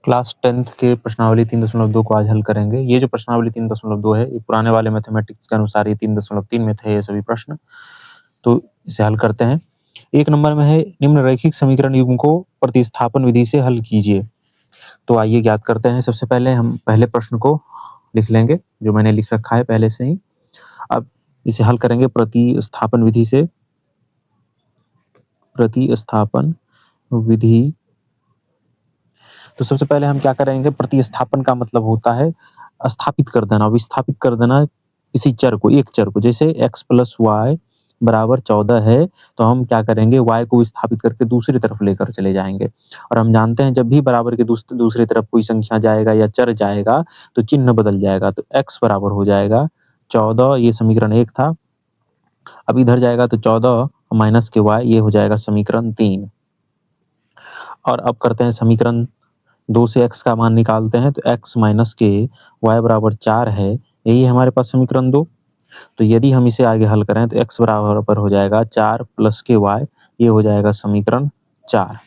Class 10th के प्रश्नावली 3.2 को आज हल करेंगे। ये जो प्रश्नावली 3.2 है, ये पुराने वाले मैथमेटिक्स के अनुसार ये 3.3 में थे ये सभी प्रश्न। तो इसे हल करते हैं। 1 नंबर में है निम्नलिखित समीकरण युग्म को प्रतिस्थापन विधि से हल कीजिए। तो आइए ज्ञात करते हैं। सबसे पहले हम पहले प्रश्न को लिख लेंगे, जो मैंने लिख रखा है पहले से ही। अब इसे हल करेंगे प्रतिस्थापन विधि से। प्रतिस्थापन विधि। तो सबसे पहले हम क्या करेंगे, प्रतिस्थापन का मतलब होता है स्थापित कर देना, विस्थापित कर देना किसी चर को, एक चर को। जैसे x + y = 14 है, तो हम क्या करेंगे, y को विस्थापित करके दूसरी तरफ लेकर चले जाएंगे। और हम जानते हैं जब भी बराबर के दूसरी तरफ कोई संख्या जाएगा या चर जाएगा तो चिन्ह बदल जाएगा। तो x बराबर हो जाएगा 14, ये समीकरण 1 था। अब इधर जाएगा तो 14 माइनस के y, ये हो जाएगा समीकरण 3। और अब करते हैं समीकरण 2 से x का मान निकालते हैं। तो x माइनस के y बराबर 4 है, यही है हमारे पास समीकरण 2। तो यदि हम इसे आगे हल करें तो x बराबर हो जाएगा 4 प्लस के y, ये हो जाएगा समीकरण 4।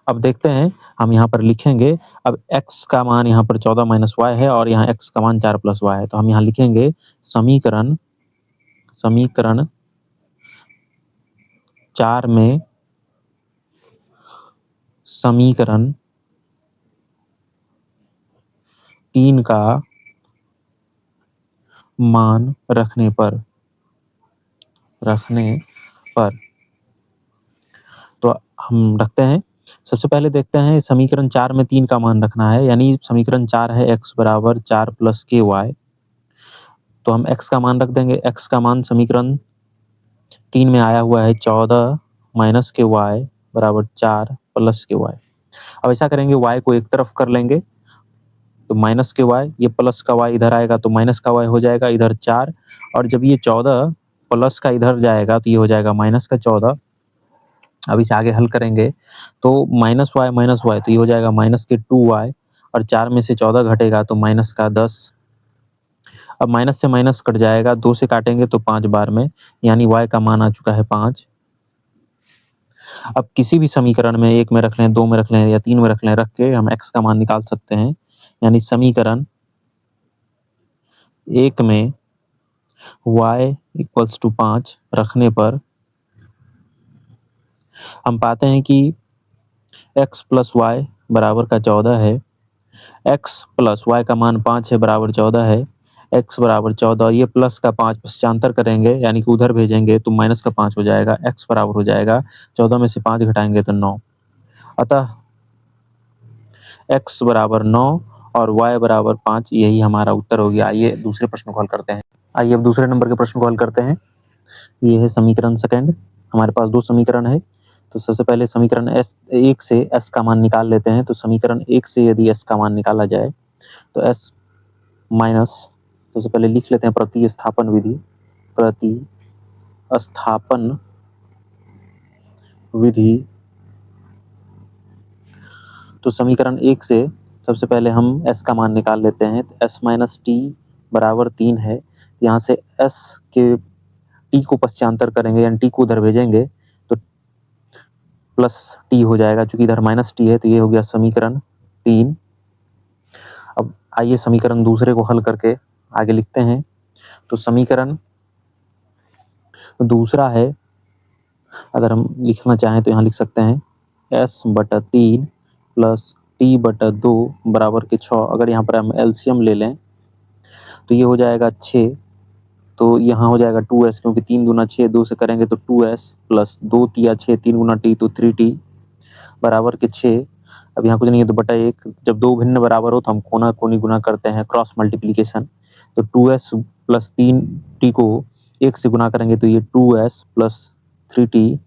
अब देखते हैं, हम यहाँ पर लिखेंगे। अब x का मान यहाँ पर 14 माइनस y है और यहाँ x का मान 4 प्लस y है। तो हम यहाँ लिखेंगे समीकरण 4 में समीकरण 3 का मान रखने पर तो हम रखते हैं। सबसे पहले देखते हैं समीकरण 4 में 3 का मान रखना है, यानी समीकरण 4 है x बराबर 4 प्लस के y। तो हम x का मान रख देंगे। x का मान समीकरण 3 में आया हुआ है 14 माइनस के y बराबर 4 प्लस के y। अब ऐसा करेंगे, y को एक तरफ कर लेंगे तो माइनस के y, ये प्लस का y इधर आएगा तो माइनस का y हो जाएगा इधर 4। और जब ये 14 प्लस का इधर जाएगा तो ये हो जाएगा माइनस का 14। अब इसे आगे हल करेंगे तो माइनस y तो ये हो जाएगा माइनस के 2y। और 4 में से 14 घटेगा तो माइनस का 10। अब माइनस से माइनस कट जाएगा, 2 से काटेंगे तो 5 बार में, यानी y का मान आ चुका है 5। अब किसी भी समीकरण में 1 में रख लें, 2 में रख लें या 3 में रख लें, रख के हम x का मान निकाल सकते हैं। यानी समीकरण 1 में y = 5 रखने पर हम पाते हैं कि x + y बराबर का 14 है। x + y का मान 5 है, बराबर 14 है। x बराबर 14, ये प्लस का 5 पश्चांतर करेंगे, यानी कि उधर भेजेंगे तो माइनस का 5 हो जाएगा। x बराबर हो जाएगा 14 में से 5 घटाएंगे तो 9। अतः x बराबर 9 और y बराबर 5, यही हमारा उत्तर हो गया। आइए दूसरे प्रश्न को हल करते हैं। आइए अब दूसरे नंबर के प्रश्न को हल करते हैं। ये है समीकरण सेकंड। हमारे पास 2 समीकरण है। तो सबसे पहले समीकरण 1 से s का मान निकाल लेते हैं। तो समीकरण 1 से यदि s का मान निकाला जाए तो s माइनस, सबसे पहले लिख लेते हैं प्रतिस्थापन विधि। प्रतिस्थापन विधि। तो समीकरण 1 से सबसे पहले हम s का मान निकाल लेते हैं। तो s माइनस टी बराबर 3 है। यहाँ से s के t को पश्चांतर करेंगे, यानी t को उधर भेजेंगे तो प्लस टी हो जाएगा। चूंकि इधर माइनस टी है तो ये हो गया समीकरण 3। अब आइए समीकरण दूसरे को हल करके आगे लिखते हैं। तो समीकरण दूसरा है, अगर हम लिखना चाहें तो यहाँ लिख सकते हैं s/3 प्लस t/2 बराबर के 6। अगर यहाँ पर हम एलसीएम ले लें तो ये हो जाएगा 6। तो यहाँ हो जाएगा 2s, क्योंकि 3 दूना 6, 2 से करेंगे तो 2s प्लस 2 तिया 6, 3 गुना t तो 3t बराबर के 6। अब यहाँ कुछ नहीं है तो बटा 1। जब दो भिन्न बराबर हो तो हम कोना कोनी गुना करते हैं, क्रॉस मल्टीप्लीकेशन। तो 2s प्लस 3t को 1 से गुना करेंगे तो ये 2s प्लस 3t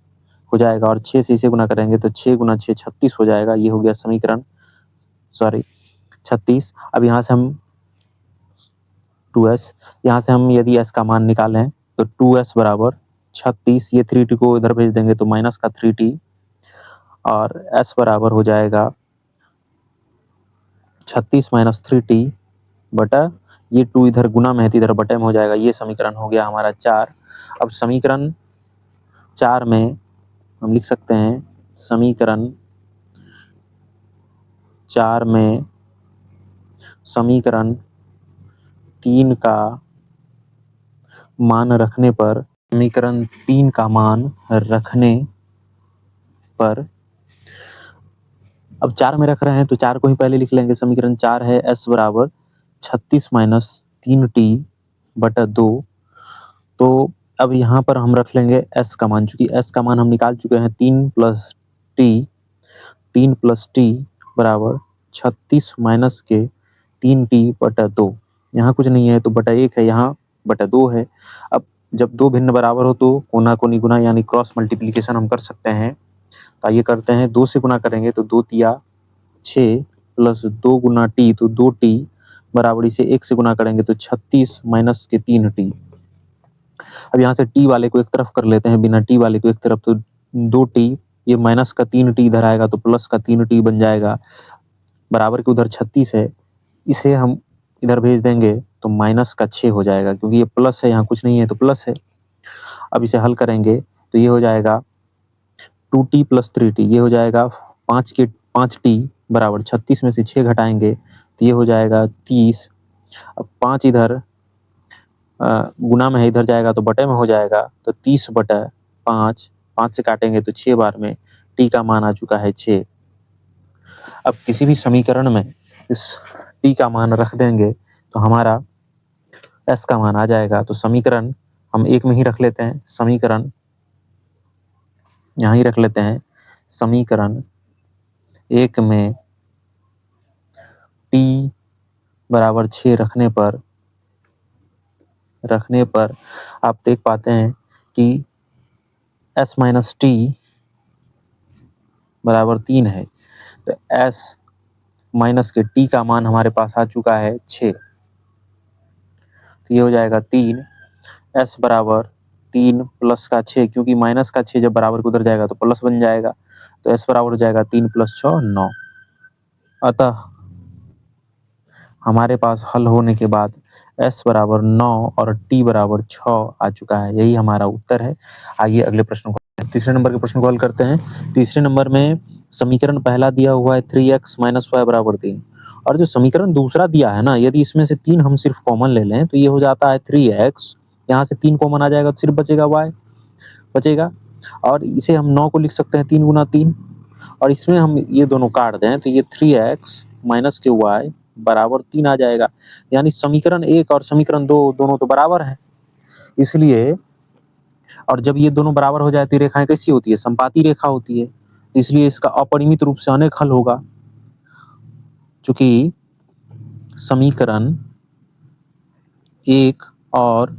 हो जाएगा। और 6 से इसे गुना करेंगे तो 6 गुना 6 36 हो जाएगा। ये हो गया समीकरण 36। अब यहाँ से हम 2s, यहाँ से हम यदि s का मान निकालें तो 2s बराबर 36, ये 3t को इधर भेज देंगे तो माइनस का 3t। और s बराबर हो जाएगा 36 माइनस 3t बटा, ये 2 इधर गुना में है तो इधर बटे में हो जाएगा। ये समीकरण हो गया हमारा 4। अब समीकरण 4 में हम लिख सकते हैं समीकरण 4 में समीकरण 3 का मान रखने पर अब 4 में रख रहे हैं तो 4 को ही पहले लिख लेंगे। समीकरण 4 है s बराबर 36 माइनस 3t बटा 2। तो अब यहाँ पर हम रख लेंगे s का मान, चूंकि s का मान हम निकाल चुके हैं 3 प्लस टी बराबर 36 माइनस के 3t बटा 2। यहाँ कुछ नहीं है तो बटा 1 है, यहाँ बटा 2 है। अब जब दो भिन्न बराबर हो तो कोना कोनी गुना यानी क्रॉस मल्टीप्लीकेशन हम कर सकते हैं। तो आइए करते हैं, 2 से गुना करेंगे तो 2 तिया 6 प्लस 2 गुना टी तो 2t बराबर इसे 1 से गुना करेंगे तो 36 माइनस के 3t। अब यहाँ से टी वाले को एक तरफ कर लेते हैं, बिना टी वाले को एक तरफ, तो 2t, ये माइनस का 3t इधर आएगा तो प्लस का 3t बन जाएगा। बराबर के उधर 36 है, इसे हम इधर भेज देंगे तो माइनस का 6 हो जाएगा, क्योंकि ये प्लस है, यहाँ कुछ नहीं है तो प्लस है। अब इसे हल करेंगे तो ये हो जाएगा 2t प्लस 3t, ये हो जाएगा 5t बराबर 36 में से 6 घटाएंगे तो ये हो जाएगा 30। अब 5 इधर गुना में है, इधर जाएगा तो बटे में हो जाएगा, तो 30 बटा 5, 5 से काटेंगे तो 6 बार में टी का मान आ चुका है 6। अब किसी भी समीकरण में इस टी का मान रख देंगे तो हमारा एस का मान आ जाएगा। तो समीकरण हम 1 में ही रख लेते हैं, समीकरण यहाँ ही रख लेते हैं। समीकरण 1 में टी बराबर 6 रखने पर आप देख पाते हैं कि s माइनस टी बराबर 3 है, तो s माइनस के t का मान हमारे पास आ चुका है 6। तो ये हो जाएगा 3, s बराबर 3 प्लस का 6, क्योंकि माइनस का 6 जब बराबर को उधर जाएगा तो प्लस बन जाएगा, तो s बराबर हो जाएगा 3 प्लस 6 9। अतः हमारे पास हल होने के बाद s बराबर 9 और t बराबर 6 आ चुका है, यही हमारा उत्तर है। आइए अगले प्रश्न को, तीसरे नंबर के प्रश्न को हल करते हैं। तीसरे नंबर में समीकरण पहला दिया हुआ है 3x माइनस वाई बराबर 3, और जो समीकरण दूसरा दिया है ना, यदि इसमें से 3 हम सिर्फ कॉमन ले लें तो ये हो जाता है 3x, यहाँ से 3 कॉमन आ जाएगा तो सिर्फ बचेगा y बचेगा, और इसे हम 9 को लिख सकते हैं 3 गुना 3, और इसमें हम ये दोनों काट दें तो ये 3x माइनस के y बराबर 3 आ जाएगा। यानी समीकरण 1 और समीकरण 2 दोनों तो बराबर हैं, इसलिए, और जब ये दोनों बराबर हो जाए तो रेखाएं कैसी होती है, समपाती रेखा होती है, इसलिए इसका अपरिमित रूप से अनेक हल होगा। चूंकि समीकरण 1 और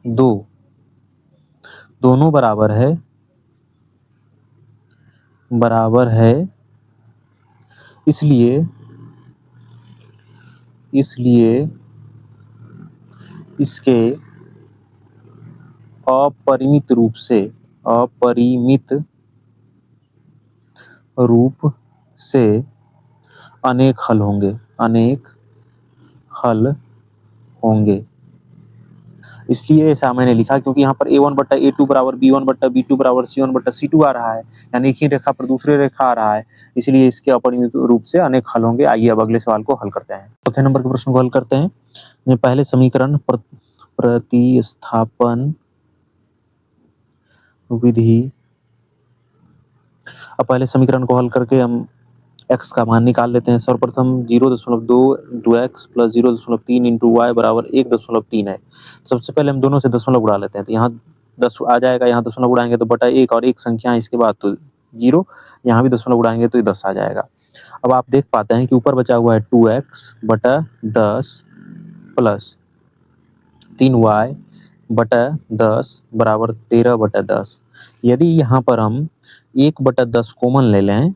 2 दोनों बराबर है, इसलिए इसके अपरिमित रूप से अनेक हल होंगे। इसलिए ऐसा मैंने लिखा क्योंकि यहाँ पर a1 बट्टा a2 बराबर b1 बट्टा b2 बराबर c1 बट्टा c2 आ रहा है, यानी एक ही रेखा पर दूसरे रेखा आ रहा है, इसलिए इसके अपरिमित रूप से अनेक हल होंगे। आइए अब अगले सवाल को हल करते हैं। चौथे नंबर के प्रश्न को हल करते हैं। पहले समीकरण प्रतिस्थापन विधि, अब पहले समीकरण को हल करके हम x का मान निकाल लेते हैं। सर्वप्रथम 0.2 into X plus 0.3 into Y बराबर 1.3 है। सबसे पहले हम दोनों से दशमलव उड़ा लेते हैं, तो यहाँ 10 आ जाएगा, यहाँ दशमलव उड़ाएंगे तो बटा 1 और एक संख्या इसके बाद तो 0, यहाँ भी दशमलव उड़ाएंगे तो 10 आ जाएगा। अब आप देख पाते हैं कि ऊपर बचा हुआ है 2x बटा 10 प्लस 3y बटा 10 बराबर 13 बटा 10। यदि यहाँ पर हम 1 बटा 10 कॉमन ले लें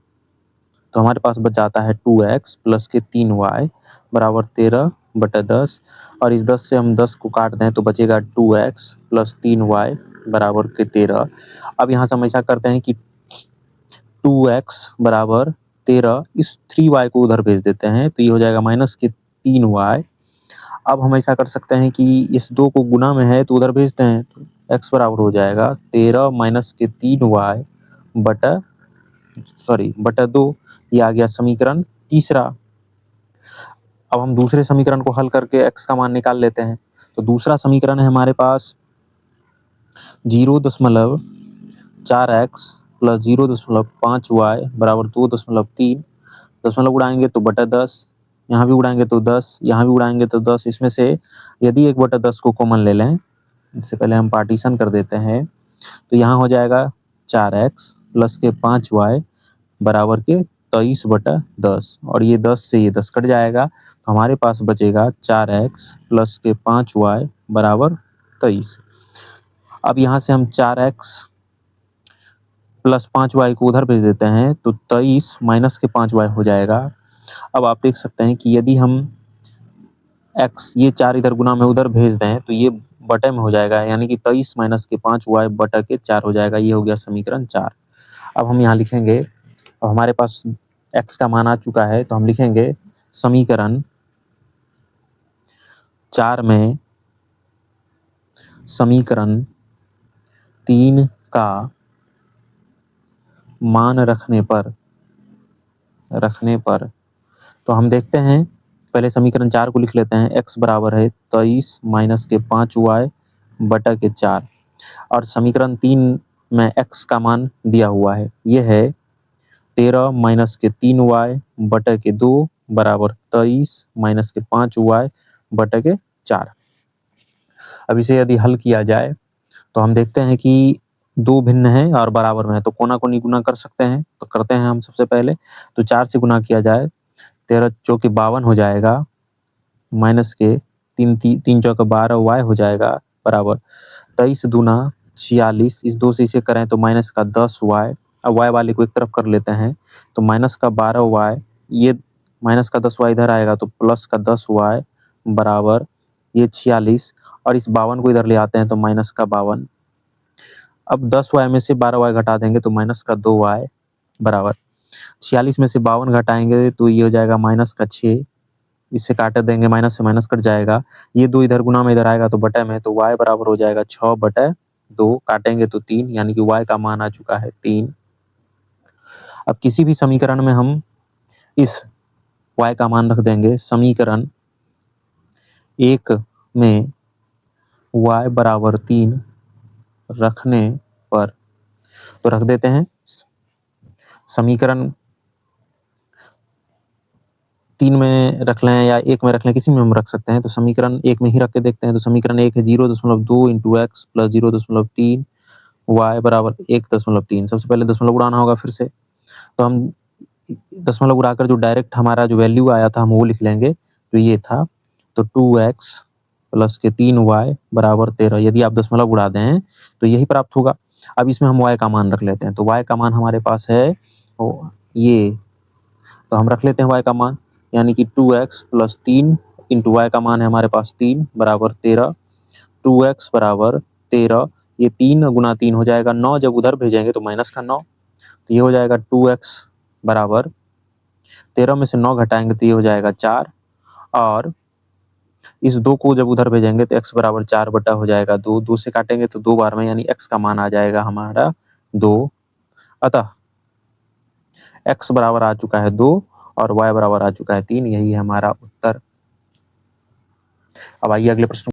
तो हमारे पास बच जाता है 2x प्लस के 3y बराबर 13 बटा 10, और इस 10 से हम 10 को काट दें तो बचेगा 2x प्लस 3y बराबर के 13। अब यहाँ से हम ऐसा करते हैं कि 2x बराबर 13, इस 3y को उधर भेज देते हैं तो ये हो जाएगा माइनस के 3y। अब हम ऐसा कर सकते हैं कि इस 2 को गुना में है तो उधर भेजते हैं, तो x बराबर हो जाएगा 13 माइनस के 3y बटा 2, ये आ गया समीकरण तीसरा, अब हम दूसरे समीकरण को हल करके x का मान निकाल लेते हैं। तो दूसरा समीकरण है हमारे पास 0.4x प्लस 0.5y बराबर 2.3। दशमलव उड़ाएंगे तो बटा 10, यहाँ भी उड़ाएंगे तो 10, यहाँ भी उड़ाएंगे तो 10। इसमें से यदि 1/10 को कॉमन ले लें, इससे पहले हम पार्टीशन कर देते हैं, तो यहाँ हो जाएगा 4x प्लस के 5y बराबर के 23/10, और ये 10 से ये 10 कट जाएगा, तो हमारे पास बचेगा 4x प्लस के 5y बराबर 23। अब यहाँ से हम 4x प्लस 5y को उधर भेज देते हैं, तो 23 माइनस के 5y हो जाएगा। अब आप देख सकते हैं कि यदि हम x ये 4 इधर गुना में उधर भेज दें तो ये बटे में हो जाएगा, यानी कि 23 माइनस के 5y बटा के 4 हो जाएगा। ये हो गया समीकरण 4। अब हम यहाँ लिखेंगे, अब हमारे पास x का मान आ चुका है, तो हम लिखेंगे समीकरण 4 में समीकरण 3 का मान रखने पर तो हम देखते हैं, पहले समीकरण 4 को लिख लेते हैं। x बराबर है 23 माइनस के 5y बटा के 4, और समीकरण 3 में x का मान दिया हुआ है, ये है 13 माइनस के 3y बटा के 2 बराबर 23 माइनस के 5y बटा के 4। अब इसे यदि हल किया जाए तो हम देखते हैं कि दो भिन्न है और बराबर में है, तो कोना कोनी गुना कर सकते हैं, तो करते हैं हम सबसे पहले। तो 4 से गुना किया जाए, 13 चौके 52 हो जाएगा, माइनस के 3 चौके 12 y हो जाएगा बराबर 23 दूना 46। इस 2 से इसे करें तो माइनस का 10y, अब y वाले को एक तरफ कर लेते हैं, तो माइनस का 12y, ये माइनस का 10y इधर आएगा तो प्लस का 10y बराबर ये 46, और इस 52 को इधर ले आते हैं तो माइनस का 52। अब 10y में से 12y घटा देंगे तो माइनस का 2y बराबर 46 में से 52 घटाएंगे तो ये हो जाएगा माइनस का 6। इससे काट देंगे, माइनस से माइनस कट जाएगा, ये 2 इधर गुना में इधर आएगा तो बटे में, तो y बराबर हो जाएगा 6/2, काटेंगे तो 3, यानी कि y का मान आ चुका है 3। अब किसी भी समीकरण में हम इस y का मान रख देंगे। समीकरण 1 में y बराबर 3 रखने पर, तो रख देते हैं। समीकरण 3 में रख लें या 1 में रख लें, किसी में हम रख सकते हैं, तो समीकरण 1 में ही रख के देखते हैं। तो समीकरण 1 है 0.2 इंटू एक्स प्लस 0.3 y बराबर 1.3। सबसे पहले दशमलव उड़ाना होगा फिर से, तो हम दशमलव उड़ाकर जो डायरेक्ट हमारा जो वैल्यू आया था हम वो लिख लेंगे, तो ये था, तो 2x प्लस के 3y बराबर 13। यदि आप दशमलव उड़ा दें तो यही प्राप्त होगा। अब इसमें हम y का मान रख लेते हैं, तो y का मान हमारे पास है ये, तो हम रख लेते हैं y का मान, यानी कि 2x प्लस 3 इंटू y का मान है हमारे पास 3 बराबर 13। 2x बराबर 13, ये 3 गुना 3 हो जाएगा 9, जब उधर भेजेंगे तो माइनस का 9, तो ये हो जाएगा 2x बराबर 13 में से 9 घटाएंगे तो ये हो जाएगा 4, और इस 2 को जब उधर भेजेंगे तो x बराबर 4 बटा हो जाएगा 2, 2 से काटेंगे तो 2 बार में, यानी x का मान आ जाएगा हमारा 2। अतः x बराबर आ चुका है 2 और y बराबर आ चुका है 3, यही है हमारा उत्तर। अब आइए अगले प्रश्न